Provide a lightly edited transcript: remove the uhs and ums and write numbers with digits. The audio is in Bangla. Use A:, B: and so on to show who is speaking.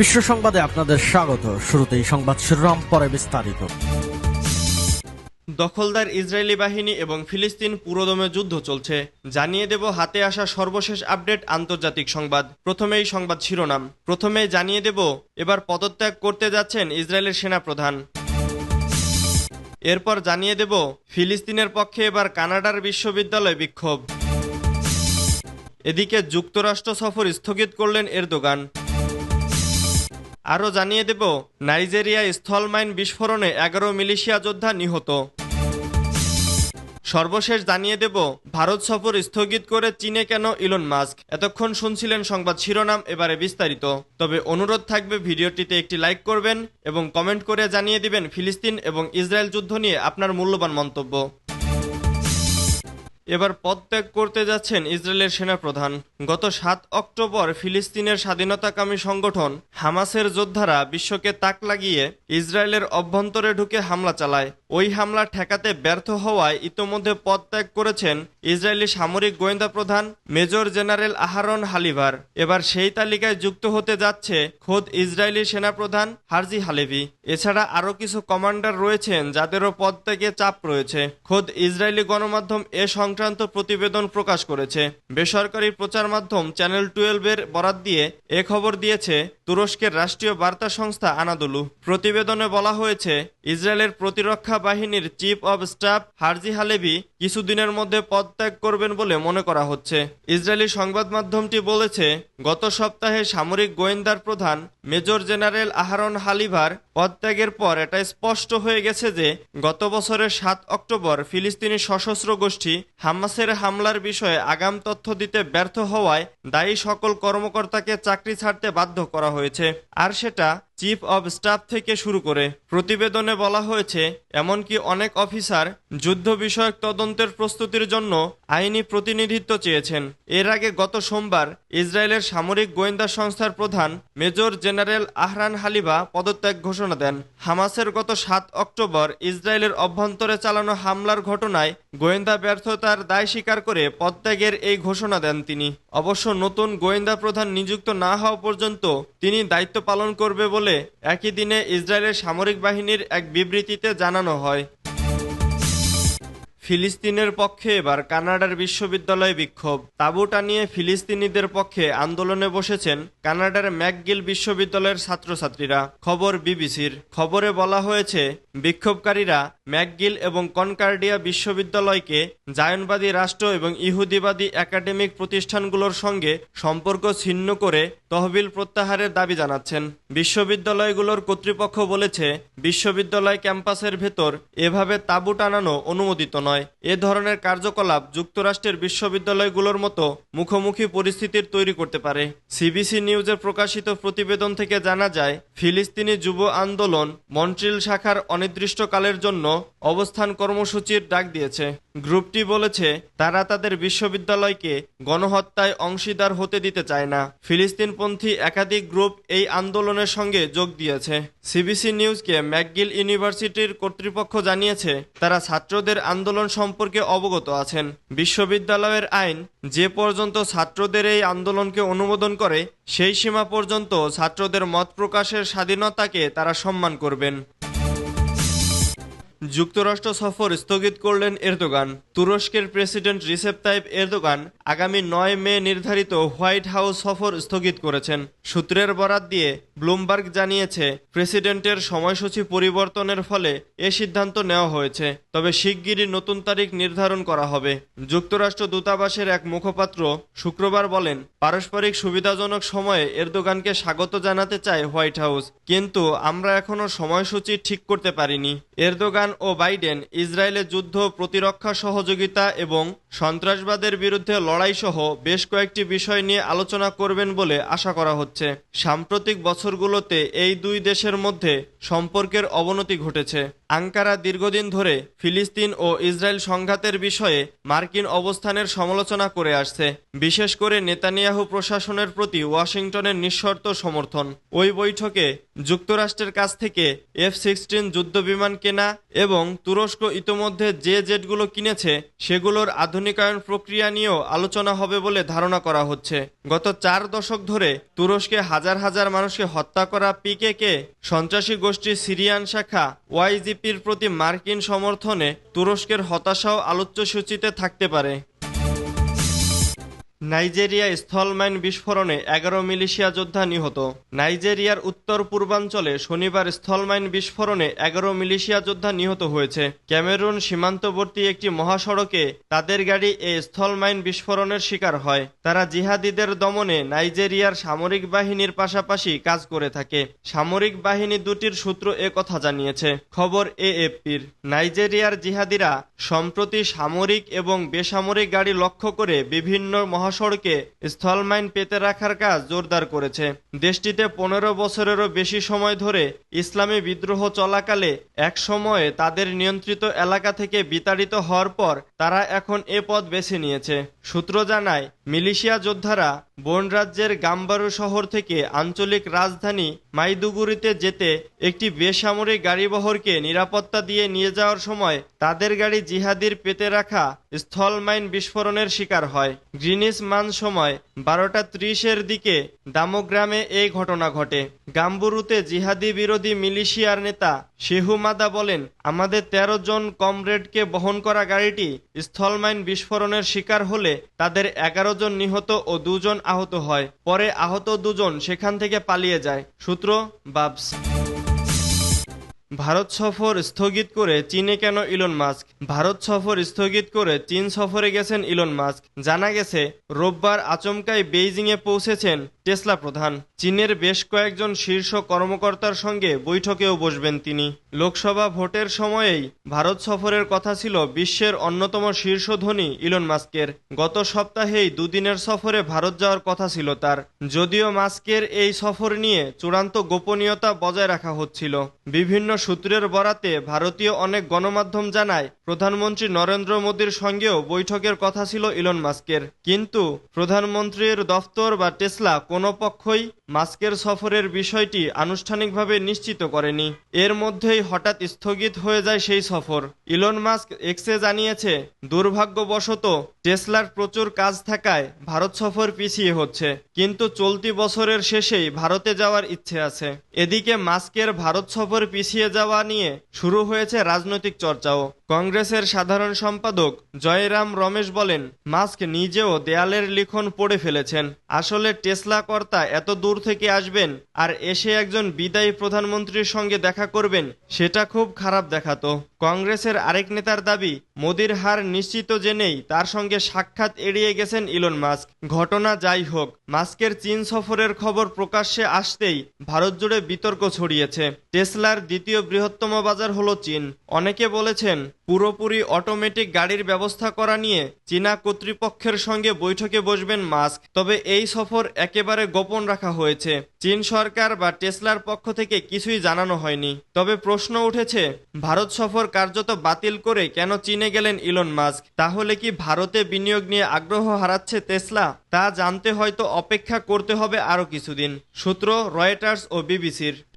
A: বিশ্ব সংবাদে আপনাদের স্বাগত। শুরুতেই সংবাদ শিরোনাম, পরে বিস্তারিত।
B: দখলদার ইসরায়েলি বাহিনী এবং ফিলিস্তিন পুরোদমে যুদ্ধ চলছে, জানিয়ে দেব হাতে আসা সর্বশেষ আপডেট আন্তর্জাতিক সংবাদ। প্রথমেই সংবাদ শিরোনাম। প্রথমেই জানিয়ে দেব এবার পদত্যাগ করতে যাচ্ছেন ইসরায়েলের সেনাপ্রধান। এরপর জানিয়ে দেব ফিলিস্তিনের পক্ষে এবার কানাডার বিশ্ববিদ্যালয়ে বিক্ষোভ। এদিকে যুক্তরাষ্ট্র সফর স্থগিত করলেন এরদোগান। আরও জানিয়ে দেব নাইজেরিয়ায় স্থলমাইন বিস্ফোরণে 11 মিলিশিয়া যোদ্ধা নিহত। সর্বশেষ জানিয়ে দেব ভারত সফর স্থগিত করে চীনে কেন ইলন মাস্ক। এতক্ষণ শুনছিলেন সংবাদ শিরোনাম, এবারে বিস্তারিত। তবে অনুরোধ থাকবে ভিডিওটিতে একটি লাইক করবেন এবং কমেন্ট করে জানিয়ে দিবেন ফিলিস্তিন এবং ইসরায়েল যুদ্ধ নিয়ে আপনার মূল্যবান মন্তব্য। এবার পদত্যাগ করতে যাচ্ছেন ইসরায়েলের সেনাপ্রধান। গত 7 অক্টোবর ফিলিস্তিনের স্বাধীনতাকামী সংগঠন হামাসের যোদ্ধারা বিশ্বকে তাক লাগিয়ে ইসরায়েলের অভ্যন্তরে ঢুকে হামলা চালায়। ওই হামলা ঠেকাতে ব্যর্থ হওয়ায় ইতোমধ্যে পদত্যাগ করেছেন ইসরায়েলি সামরিক গোয়েন্দা প্রধান মেজর জেনারেল আহারন হালিভার। এবার সেই তালিকায় যুক্ত হতে যাচ্ছে খোদ ইসরায়েলি সেনাপ্রধান হারজি হালেভি। এছাড়া আরও কিছু কমান্ডার রয়েছেন যাদেরও পদত্যাগে চাপ রয়েছে। খোদ ইসরায়েলি গণমাধ্যম এ সংক্রান্ত প্রতিবেদন প্রকাশ করেছে। বেসরকারি প্রচার মাধ্যম চ্যানেল 12-এর বরাত দিয়ে এ খবর দিয়েছে তুরস্কের রাষ্ট্রীয় বার্তা সংস্থা আনাদোলু। প্রতিবেদনে বলা হয়েছে ইসরায়েলের প্রতিরক্ষা বাহিনীর chief of staff Herzi Halevi কিছুদিনের মধ্যে পদত্যাগ করবেন বলে মনে করা হচ্ছে। ইসরায়েলি সংবাদ মাধ্যমটি বলেছে গত সপ্তাহে সামরিক গোয়েন্দার প্রধান মেজর জেনারেল আহারন হালিভার পদত্যাগের পর এটা স্পষ্ট হয়ে গেছে যে গত বছরের 7 অক্টোবর ফিলিস্তিনি সশস্ত্র গোষ্ঠী হামাসের হামলার বিষয়ে আগাম তথ্য দিতে ব্যর্থ হওয়ায় দায়ী সকল কর্মকর্তাকে চাকরি ছাড়তে বাধ্য করা হয়েছে, আর সেটা চিফ অব স্টাফ থেকে শুরু করে। প্রতিবেদনে বলা হয়েছে এমনকি অনেক অফিসার যুদ্ধ বিষয়ক তদন্তের প্রস্তুতির জন্য আইনি প্রতিনিধিত্ব চেয়েছেন। এর আগে গত সোমবার ইসরায়েলের সামরিক গোয়েন্দা সংস্থার প্রধান মেজর জেনারেল আহরান হালিভা পদত্যাগ ঘোষণা দেন। হামাসের গত 7 অক্টোবর ইসরায়েলের অভ্যন্তরে চালানো হামলার ঘটনায় গোয়েন্দা ব্যর্থতার দায় স্বীকার করে পদত্যাগের এই ঘোষণা দেন তিনি। অবশ্য নতুন গোয়েন্দা প্রধান নিযুক্ত না হওয়া পর্যন্ত তিনি দায়িত্ব পালন করবে বলে একই দিনে ইসরায়েলের সামরিক বাহিনীর এক বিবৃতিতে জানানো হয়। ফিলিস্তিনের পক্ষে এবার কানাডার বিশ্ববিদ্যালয়ে বিক্ষোভ। তাঁবু টানিয়ে ফিলিস্তিনিদের পক্ষে আন্দোলনে বসেছেন কানাডার ম্যাকগিল বিশ্ববিদ্যালয়ের ছাত্রছাত্রীরা। খবর বিবিসির। খবরে বলা হয়েছে বিক্ষোভকারীরা ম্যাকগিল এবং কনকার্ডিয়া বিশ্ববিদ্যালয়কে জায়নবাদী রাষ্ট্র এবং ইহুদিবাদী একাডেমিক প্রতিষ্ঠানগুলোর সঙ্গে সম্পর্ক ছিন্ন করে তহবিল প্রত্যাহারের দাবি জানাচ্ছেন। বিশ্ববিদ্যালয়গুলোর কর্তৃপক্ষ বলেছে বিশ্ববিদ্যালয় ক্যাম্পাসের ভেতর এভাবে তাঁবু টানানো অনুমোদিত নয়। এ ধরনের কার্যকলাপ যুক্তরাষ্ট্রের বিশ্ববিদ্যালয়গুলোর মতো মুখোমুখি পরিস্থিতির তৈরি করতে পারে। সিবিসি নিউজে প্রকাশিত প্রতিবেদন থেকে জানা যায় ফিলিস্তিনি যুব আন্দোলন মন্ট্রিল শাখার অনির্দিষ্টকালের জন্য অবস্থান কর্মসূচির ডাক দিয়েছে। গ্রুপটি বলেছে তারা তাদের বিশ্ববিদ্যালয়কে গণহত্যায় অংশীদার হতে দিতে চায় না। ফিলিস্তিনপন্থী একাধিক গ্রুপ এই আন্দোলনের সঙ্গে যোগ দিয়েছে। সিবিসি নিউজকে ম্যাকগিল ইউনিভার্সিটির কর্তৃপক্ষ জানিয়েছে তারা ছাত্রদের আন্দোলন সম্পর্কে অবগত আছেন। বিশ্ববিদ্যালয়ের আইন যে পর্যন্ত ছাত্রদের এই আন্দোলনকে অনুমোদন করে সেই সীমা পর্যন্ত ছাত্রদের মত প্রকাশের স্বাধীনতাকে তারা সম্মান করবেন। যুক্তরাষ্ট্র সফর স্থগিত করলেন এরদোগান। তুরস্কের প্রেসিডেন্ট রিসেপ তাইপ এরদোগান আগামী 9 মে নির্ধারিত হোয়াইট হাউস সফর স্থগিত করেছেন। সূত্রের বরাত দিয়ে ব্লুমবার্গ জানিয়েছে প্রেসিডেন্টের সময়সূচি পরিবর্তনের ফলে এ সিদ্ধান্ত নেওয়া হয়েছে, তবে শিগগিরই নতুন তারিখ নির্ধারণ করা হবে। যুক্তরাষ্ট্র দূতাবাসের এক মুখপাত্র শুক্রবার বলেন পারস্পরিক সুবিধাজনক সময়ে এরদোগানকে স্বাগত জানাতে চায় হোয়াইট হাউস, কিন্তু আমরা এখনো সময়সূচি ঠিক করতে পারিনি। এরদোগান ও বাইডেন ইসরায়েলে যুদ্ধ, প্রতিরক্ষা সহযোগিতা এবং সন্ত্রাসবাদের বিরুদ্ধে লড়াই সহ বেশ কয়েকটি বিষয় নিয়ে আলোচনা করবেন বলে আশা করা হচ্ছে। সাম্প্রতিক বছরগুলোতে এই দুই দেশের মধ্যে সম্পর্কের অবনতি ঘটেছে। আঙ্কারা দীর্ঘদিন ধরে ফিলিস্তিন ও ইসরায়েল সংঘাতের বিষয়ে মার্কিন অবস্থানের সমালোচনা করে আসছে, বিশেষ করে নেতানিয়াহু প্রশাসনের প্রতি ওয়াশিংটনের নিঃশর্ত সমর্থন। ওই বৈঠকে যুক্তরাষ্ট্রের কাছ থেকে F-16 যুদ্ধবিমান কেনা এবং তুরস্ক ইতোমধ্যে যে জেটগুলো কিনেছে সেগুলোর আধুনিকায়ন প্রক্রিয়া নিয়েও আলোচনা হবে বলে ধারণা করা হচ্ছে। গত 4 দশক ধরে তুরস্কে হাজার হাজার মানুষকে হত্যা করা PKK সন্ত্রাসী গোষ্ঠীর সিরিয়ান শাখা YPGর প্রতি মার্কিন সমর্থনে তুরস্কের হতাশাও আলোচ্যসূচিতে থাকতে পারে। নাইজেরিয়া স্থলমাইন বিস্ফোরণে 11 মিলিশিয়া যোদ্ধা নিহত। নাইজেরিয়ার উত্তর পূর্বাঞ্চলে শনিবার স্থলমাইন বিস্ফোরণে 11 মিলিশিয়া যোদ্ধা নিহত হয়েছে। ক্যামেরুন সীমান্তবর্তী একটি মহাসড়কে তাদের গাড়ি এই স্থলমাইন বিস্ফোরণের শিকার হয়। তারা জিহাদিদের দমনে নাইজেরিয়ার সামরিক বাহিনীর পাশাপাশি কাজ করে থাকে। সামরিক বাহিনী দুটির সূত্র কথা জানিয়েছে। খবর AFPর। নাইজেরিয়ার জিহাদিরা সম্প্রতি সামরিক এবং বেসামরিক গাড়ি লক্ষ্য করে বিভিন্ন মহাসড়কে স্থলমাইন পেতে রাখার কাজ জোরদার করেছে। দেশটিতে 15 বছরেরও বেশি সময় ধরে ইসলামী বিদ্রোহ চলাকালে এক সময়ে তাদের নিয়ন্ত্রিত এলাকা থেকে বিতাড়িত হওয়ার পর তারা এখন এ পথ বেছে নিয়েছে। সূত্র জানায়, মিলিশিয়া যোদ্ধারা বন রাজ্যের গাম্বারু শহর থেকে আঞ্চলিক রাজধানী মাইদুগুরিতে যেতে একটি বেসামরিক গাড়িবহরকে নিরাপত্তা দিয়ে নিয়ে যাওয়ার সময় তাদের গাড়ি জিহাদির পেতে রাখা স্থলমাইন বিস্ফোরণের শিকার হয়। গ্রিনিচ মান সময় 12:30 দিকে দামোগ্রামে এই ঘটনা ঘটে। গাম্বুরুতে জিহাদি বিরোধী মিলিশিয়ার নেতা শেহু মাদা বলেন, আমাদের 13 জন কমরেডকে বহন করা গাড়িটি স্থলমাইন বিস্ফোরণের শিকার হলে তাদের 11 জন নিহত ও 2 জন আহত হয়। পরে আহত 2 জন সেখান থেকে পালিয়ে যায়। সূত্র বাবস। ভারত সফর স্থগিত করে চীনে কেন ইলন মাস্ক? ভারত সফর স্থগিত করে চীন সফরে গেছেন ইলন মাস্ক। জানা গেছে, রোববার আচমকাই বেইজিংয়ে পৌঁছেছেন টেসলা প্রধান। চীনের বেশ কয়েকজন শীর্ষ কর্মকর্তার সঙ্গে বৈঠকেও বসবেন তিনি। লোকসভা ভোটের সময়েই ভারত সফরের কথা ছিল বিশ্বের অন্যতম শীর্ষ ধনী ইলন মাস্কের। গত সপ্তাহেই 2 দিনের সফরে ভারত যাওয়ার কথা ছিল তার। যদিও মাস্কের এই সফর নিয়ে চূড়ান্ত গোপনীয়তা বজায় রাখা হচ্ছিল। বিভিন্ন সূত্রের বরাতে ভারতীয় অনেক গণমাধ্যম জানায়, প্রধানমন্ত্রী নরেন্দ্র মোদীর সঙ্গেও বৈঠকের কথা ছিল ইলন মাস্কের। কিন্তু প্রধানমন্ত্রীর দফতর বা টেসলা কোনো পক্ষই মাস্কের সফরের বিষয়টি আনুষ্ঠানিকভাবে নিশ্চিত করেনি। এর মধ্যেই হঠাৎ স্থগিত হয়ে যায় সেই সফর। ইলন মাস্ক এক্সে জানিয়েছে, দুর্ভাগ্যবশত টেসলার প্রচুর কাজ থাকায় ভারত সফর পিছিয়ে হচ্ছে, কিন্তু চলতি বছরের শেষেই ভারতে যাওয়ার ইচ্ছে আছে। এদিকে মাস্কের ভারত সফর পিছিয়ে যাওয়া নিয়ে শুরু হয়েছে রাজনৈতিক চর্চাও। কংগ্রেসের সাধারণ সম্পাদক জয়রাম রমেশ বলেন, মাস্ক নিজেও দেয়ালের লিখন পড়ে ফেলেছেন। আসলে টেসলা কর্তা এত দূর থেকে আসবেন আর এসে একজন বিদায়ী প্রধানমন্ত্রীর সঙ্গে দেখা করবেন, সেটা খুব খারাপ দেখাতো। কংগ্রেসের আরেক নেতার দাবি, মোদির হার নিশ্চিত জেনেই তার সঙ্গে সাক্ষাৎ এড়িয়ে গেছেন ইলন মাস্ক। ঘটনা যাই হোক, মাস্কের চীন সফরের খবর প্রকাশ্যে আসতেই ভারত জুড়ে বিতর্ক ছড়িয়েছে। টেসলার দ্বিতীয় বৃহত্তম বাজার হলো চীন। অনেকে বলেছেন, পুরোপুরি অটোমেটিক গাড়ির ব্যবস্থা করা নিয়ে চীনা কর্তৃপক্ষের সঙ্গে বৈঠকে বসবেন মাস্ক। তবে এই সফর একেবারে গোপন রাখা হয়েছে। চীন সরকার বা টেসলার পক্ষ থেকে কিছুই জানানো হয়নি। তবে প্রশ্ন উঠেছে, ভারত সফর কার্যত বাতিল করে কেন চীনে গেলেন ইলন মাস্ক? তাহলে কি ভারতে বিনিয়োগ নিয়ে আগ্রহ হারাচ্ছে টেসলা? তা জানতে হয়তো অপেক্ষা করতে হবে আরো কিছুদিন। সূত্র রয়টার্স ও বিবিসির।